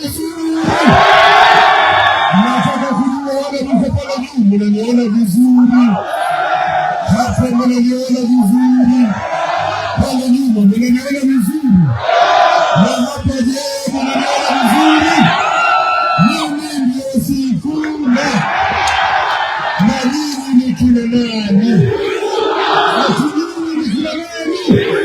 vizuri. Nataka kujua wale mko pale juu mnaniona vizuri. Hapa mnaniona vizuri. Pale nyuma mnaniona vizuri. Na hapa je mnaniona vizuri. Mimi ndio Sifuna. Na mimi ni kina nani? Hatujui ni kina nani.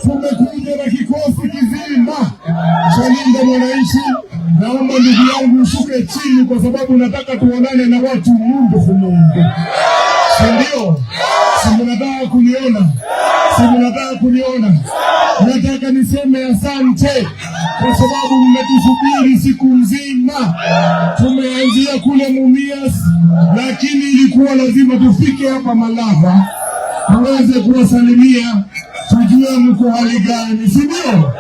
Tumekuja na kikosi kizima cha Linda Mwananchi. Naomba ndugu yangu ushuke chini kwa sababu nataka tuonane na watu Mungu kwa Mungu. Ndio. Si mnataka kuniona. Si mnataka kuniona. Nataka niseme asante kwa sababu mmetusubiri siku nzima. Tumeanzia kule Mumias lakini ilikuwa lazima tufike hapa Malava tuweze kuwasalimia, tujue mko hali gani, si ndio?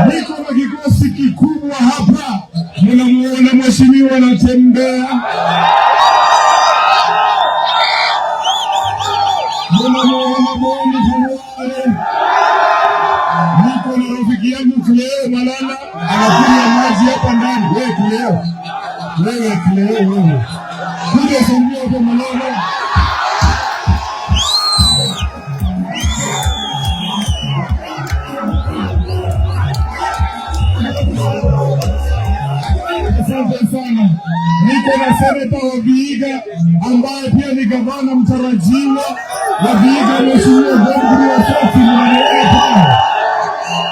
Niko na kikosi kikubwa hapa. Mnamuona mheshimiwa anatembea. Mnamuona Bondi Kawale. Niko na rafiki yangu Cleo Malala anakunywa maji hapa ndani. Wewe Cleo. Wewe Cleo wewe. Kuja sambia kwa Malala. Asante sana. Niko na seneta wa Vihiga ambaye pia ni gavana mtarajiwa wa Vihiga, Mheshimiwa Godfrey Osoti.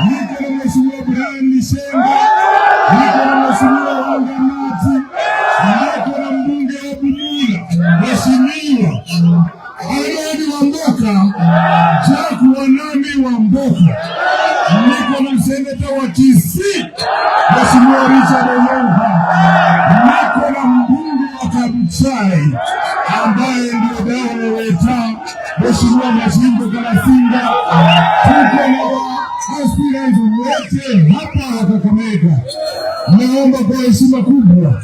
Niko na Mheshimiwa Brian Lishenga. Niko na Mheshimiwa Wangamati. Niko na mbunge wa Bumula Mheshimiwa Aloni Wamboka, Jack Wanami Wamboka. Niko na seneta wa Kisii Mheshimiwa Richard Oyonga. Niko na mbunge wa Kabuchai ambaye ndio dawa weta Mheshimiwa Mashingo Kalasinga. Tuko na aspirants wote hapa Kakamega. Naomba kwa heshima kubwa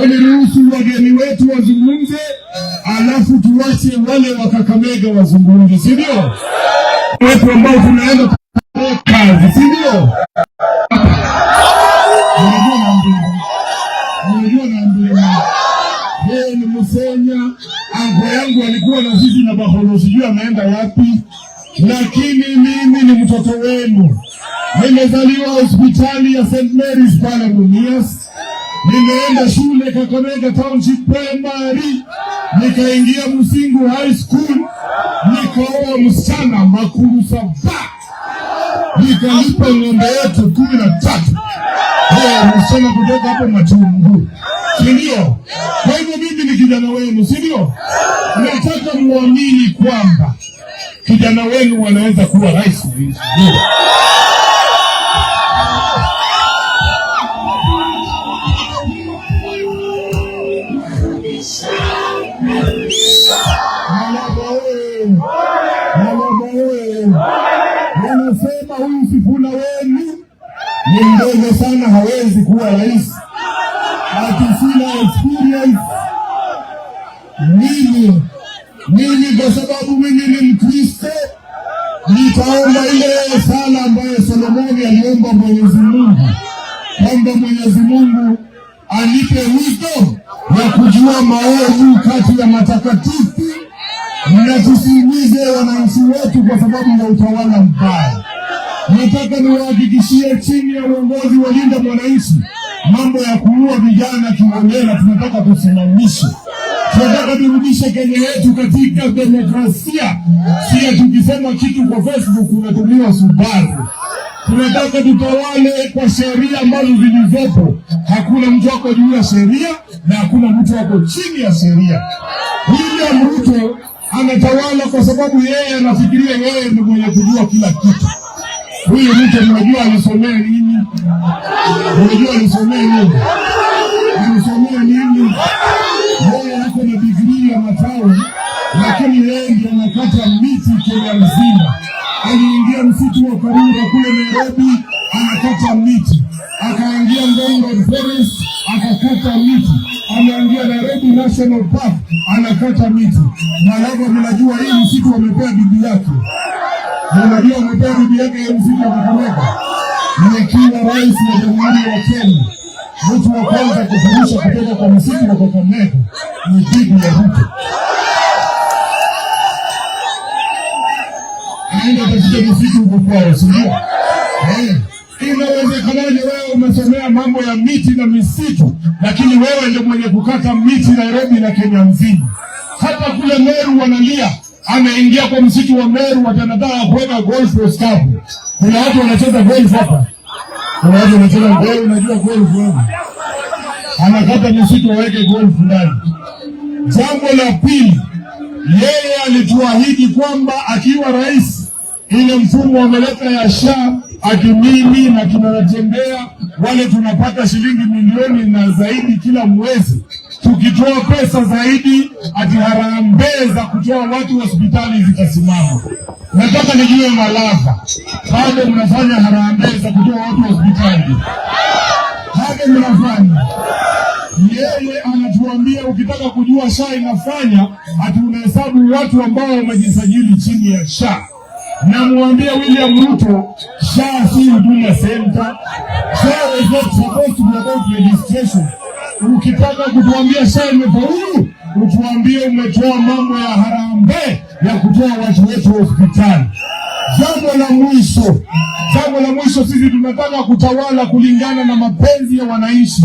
waniruhusu wageni wetu wazungumze, alafu tuwache wale wa Kakamega wazungumze, si ndio? Wetu ambao tunaenda kazi, si ndio? Yeye ni Musenya. Ango yangu alikuwa na sisi na Baholo, sijui ameenda wapi. Lakini mimi ni mtoto wenu. Nimezaliwa hospitali ya St. Mary's pale Mumias. Nimeenda shule Kakamega Township Primary. Nikaingia Musingu High School. Nikaoa msichana Makuru Sava. Nikalipa ng'ombe yetu 13. Msichana kutoka hapo Machungu. Sindio? Kwa hivyo mimi ni kijana wenu, sindio? Nataka muamini kwamba kijana wenu wanaweza kuwa rais. Wanasema huyu Sifuna wenu ni mdogo sana, hawezi kuwa rais. Ati sina experience. Mimi kwa sababu mimi ni Mkristo, nitaomba ile sala ambayo Solomoni aliomba Mwenyezi Mungu, kwamba Mwenyezi Mungu anipe wisdom ya kujua maovu kati ya matakatifu, na tusimize wananchi wetu kwa sababu ya utawala mbaya. Nataka niwahakikishie chini ya uongozi wa Linda Mwananchi, mambo ya kuua vijana kiholela tunataka kusimamisha. Tunataka turudishe Kenya yetu katika demokrasia. Sio tukisema kitu kwa Facebook unatumiwa Subaru. Tunataka tutawale kwa sheria ambazo zilizopo. Hakuna mtu wako juu ya sheria na hakuna mtu wako chini ya sheria. William Ruto anatawala kwa sababu yeye anafikiria yeye ndiye mwenye kujua kila kitu. Huyu mtu mnajua alisomea nini? Unajua alisomea nini? Alisomea nini? Yeye ako na degree ya matawi, lakini yeye ndiye anakata miti Kenya mzima. Aliingia msitu wa Karura kule Nairobi, anakata miti. Akaingia Ngong Forest, akakata miti. Anaingia Nairobi National Park, anakata miti. Malago mnajua hii msitu wamepea bibi yake. Mnajua wamepea bibi yake hii msitu wa Kakamega. Nikiwa rais wa Jamhuri ya Kenya, mtu wa kwanza kufurusha kutoka kwa msitu wa Kakamega ni bibi ya Ruto. Aenda katika msitu huko kwao, sio? Inawezekanaje wewe umesomea mambo ya miti na misitu, lakini wewe ndio mwenye kukata miti Nairobi na Kenya nzima? Hata kule Meru wanalia, ameingia kwa msitu wa Meru, watanataka kuweka golf course hapo. Kuna watu wanacheza golf hapa. Kuna watu wanacheza golf, unajua golf hapo. Anakata msitu waweke golf ndani. Jambo la pili, yeye alituahidi kwamba akiwa rais, ile mfumo wameleta ya SHA, akimimi na tunatembea wale tunapata shilingi milioni na zaidi kila mwezi. Tukitoa pesa zaidi, ati harambee za kutoa watu hospitali zitasimama. Nataka nijue Malava, bado mnafanya harambee za kutoa watu hospitali? Bado mnafanya? Yeye anatuambia ukitaka kujua SHA inafanya, ati unahesabu watu ambao wamejisajili chini ya SHA. Na mwambia William Ruto, SHA si huduma center. SHA is not supposed to be about registration. Ukitaka kutuambia SHA imefaulu, utuambie umetoa mambo ya harambee ya kutoa watu wetu hospitali. Jambo la mwisho, sisi tunataka kutawala kulingana na mapenzi ya wananchi.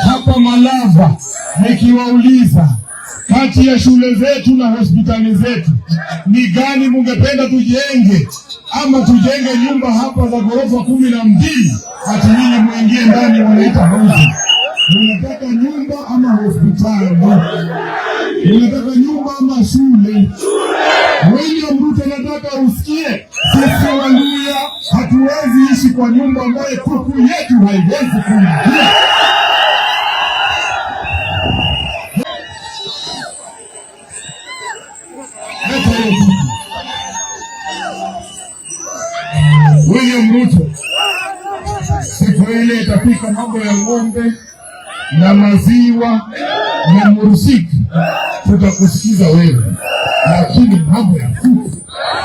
Hapa Malava, nikiwauliza, kati ya shule zetu na hospitali zetu, ni gani mungependa tujenge? Ama tujenge nyumba hapa za ghorofa 12, ati nyinyi muingie ndani wanaita housing? Unataka nyumba ama hospitali? Unataka nyumba ama shule? William Ruto, nataka usikie, sisi Waluhya hatuwezi ishi kwa nyumba ambayo kuku yetu haiwezi kuingia. William Ruto siku ile itapika mambo ya ng'ombe na maziwa na murusiki, tutakusikiza wewe, lakini mambo ya kuku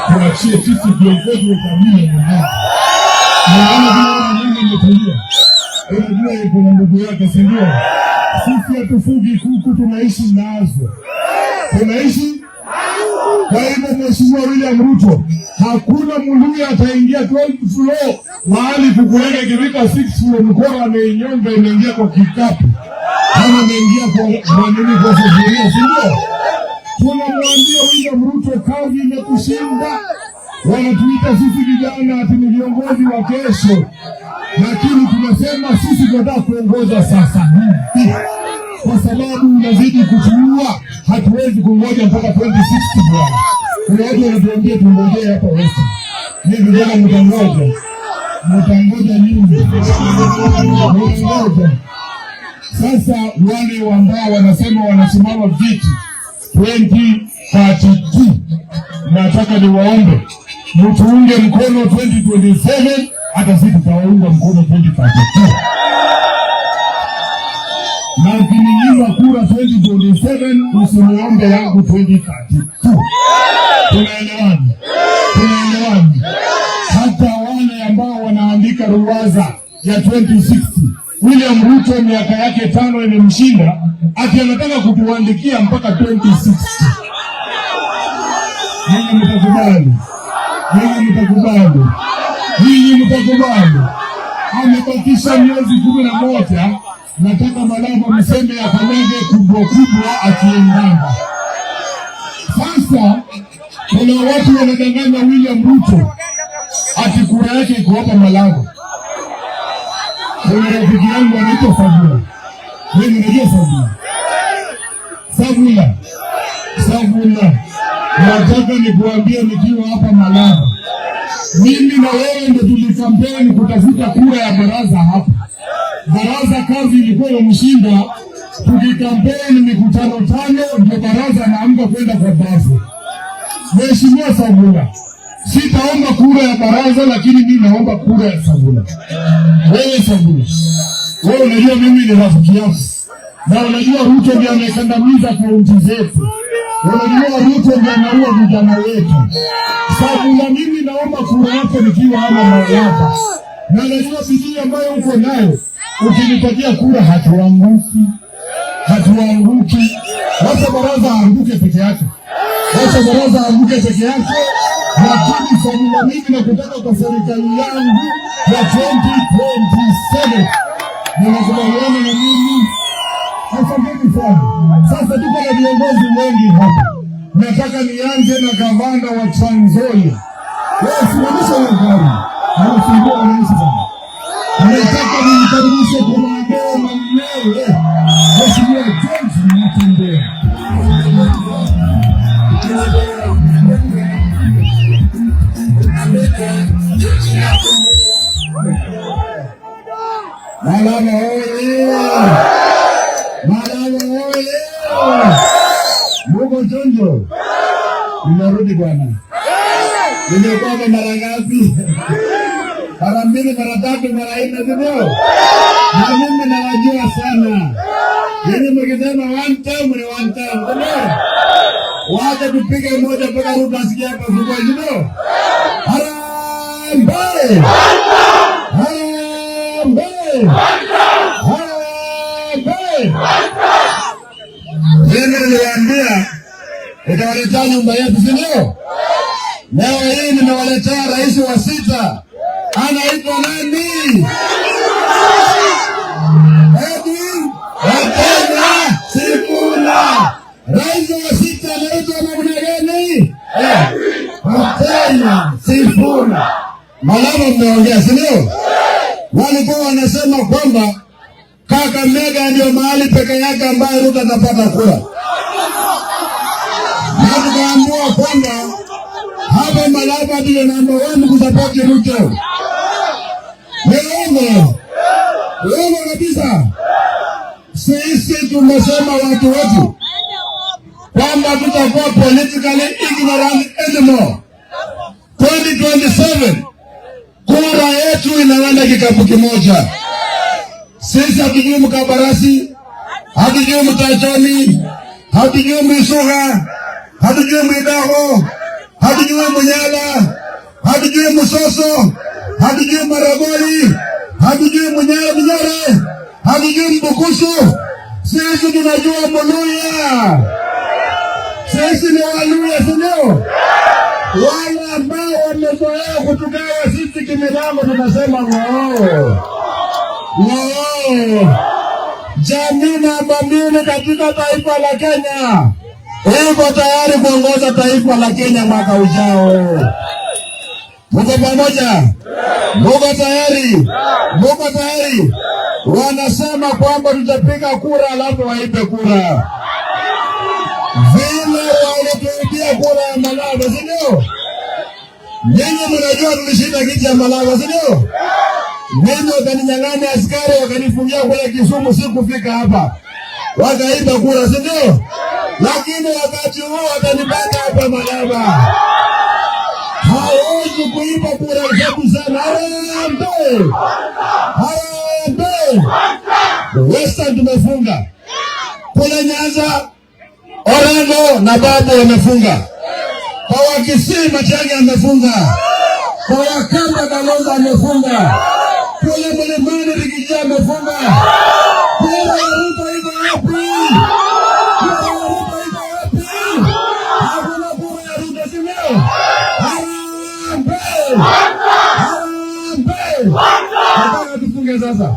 tuachie sisi viongozi wa jamii ya Mwanza. Maana vile mmetulia, unajua kuna ndugu yake, si ndio? Sisi hatufugi kuku, tunaishi nazo, tunaishi. Kwa hivyo Mheshimiwa William Ruto, hakuna Mluhya ataingia 12th floor mahali kuku yake ikifika 6th floor mkoa ameinyonga imeingia kwa kikapu, kama ameingia kwa nini, kwa sufuria, si ndio? Tunamwambia William Ruto, kazi imekushinda. Wanatuita sisi vijana ati ni viongozi wa kesho, lakini tunasema sisi tunataka kuongoza sasa hivi, kwa sababu unazidi kutuua. Hatuwezi kungoja mpaka 2060 bwana. Kuna watu wanatuambia tungojee hapa Western. Mimi vijana mtangoja nini? Mtangoja. Sasa wale ambao wanasema wanasimama viti 2032, nataka niwaombe mtuunge mkono 2027, hata sisi tutaunga mkono 2032. Na ukininyima kura 2027, usiniombe yangu 2032. Tunaelewana? Hata wale ambao wanaandika ruwaza ya 2060, William Ruto miaka yake 5 imemshinda, ati anataka kutuandikia mpaka 2060. Nyinyi mtakubali. Amebakisha miezi 11. Nataka Malava mseme ya Kamege kubwa akiendanga. Sasa kuna watu wanadanganya William Ruto ati kura yake iko hapa Malava. Kuna rafiki yangu anaitwa Sabula. Mimi najua Sabula. Nataka nikuambia nikiwa hapa Malava, Mimi na wewe ndio tulikampeni kutafuta kura ya baraza hapa. Baraza kazi ilikuwa imemshinda, tukikampeni mikutano 5 ndio baraza naamka kwenda kwa basi. Mheshimiwa Sabula, sitaomba kura ya baraza, lakini mimi naomba kura ya Sabula. Wewe Sabula, wewe unajua mimi ni rafiki yako. Na unajua Ruto ndiye amekandamiza kaunti zetu. Unajua Ruto ndiye anaua vijana wetu. Sabula, mimi naomba kura yako nikiwa hapa Malaba. Na najua bidii ambayo uko nayo. Ukinipatia kura hatuanguki. Wacha baraza aanguke peke yake. Lakini Sabula, mimi nakutaka kwa serikali yangu ya 2027. Na nakubaliana na mimi. Asanteni sana. Sasa tuko na viongozi wengi hapa. Nataka nianze na gavana wa Trans Nzoia. Wewe simamisha hiyo gari. Anasumbua wananchi sana. Nataka nimkaribishe kwa maeneo mwenyewe. Mheshimiwa James Mtembea. Malaba oye! Malaba oye! Mungu chonjo. Ninarudi bwana. Nimekuwa mara ngapi? Mara 2, mara 3, mara 4 ndio. Na mimi nawajua sana. Yeye mkisema one time ni one time. Ndio. Wacha tupige moja mpaka Ruto asikie hapa kubwa ndio. Harambee! Mimi niliwaambia utawaletea nyumba yetu, si ndio? Leo hii nimewaletea rais wa 6. Anaitwa nani? Edwin Sifuna. Rais wa 6 anaitwa namna gani? Sifuna. Malaba mmeongea, si ndio? Walikuwa wanasema kwamba Kakamega ndio mahali peke yake ambaye Ruto atapata kura. Na tukaamua kwamba hapa Malaba ndio namba 1 kusapoti Ruto. Wewe kabisa. Sisi tumesema watu wetu kwamba tutakuwa politically ignorant anymore. 2027 kura yetu inaenda kikapu kimoja. Sisi hatujui Mkabarasi, hatujui Mtachoni, hatujui Misuga, hatujui Mwidaho, hatujui Munyala, hatujui Musoso, hatujui Maragoli, hatujui Munyara, hatujui Mbukusu. Sisi tunajua Muluya. Sisi ni Waluya, sindio? Wale ambao wamezoea kutugawa sisi kimilango tunasema ng'oo. Jamii namba 2 katika taifa la Kenya iko tayari kuongoza taifa la Kenya mwaka ujao. Muko pamoja? Muko tayari? Wanasema kwamba tutapiga kura alafu waipe kura. Vile walituibia kura ya Malaba, si ndio? Nyinyi mnajua tulishinda kiti ya Malaba, si ndio? Mimi wakaninyang'anya askari wakanifungia kule Kisumu, sikufika hapa. Wakaiba kura, si ndio? Lakini wakati huu watanipata hapa Malaba. Hawezi kuiba kura zetu sana. Harambee! Western tumefunga. Kule Nyanza, Orango na Babu wamefunga. Kwa Wakisii Matiang'i amefunga. Kwa Wakamba Kalonzo amefunga. Kule Mlimani Rigiji amefunga. Kura ya Ruto iko wapi? Hakuna kura ya Ruto, si ndio? Harambee! Nataka tufunge sasa.